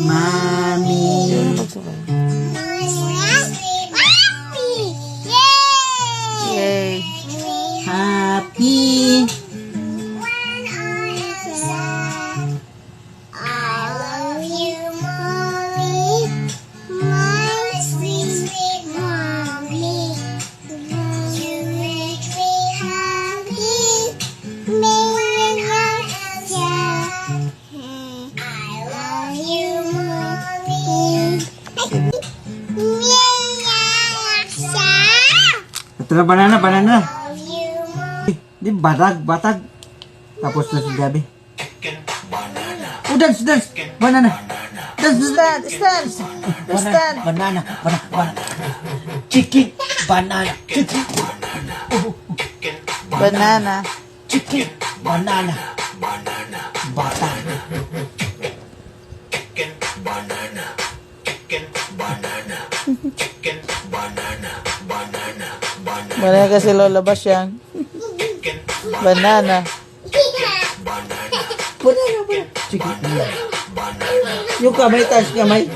Mommy. Yay! Happy. Ito na banana. Di batag. Tapos na si Gabi. Oh, dance. Banana. Dance. Banana. Chicken. Banana. Banana. Chicken. Banana. Batag. Banana kasi Lola Basyang. Banana. Banana. Chicken. Yung kamay, taas kamay.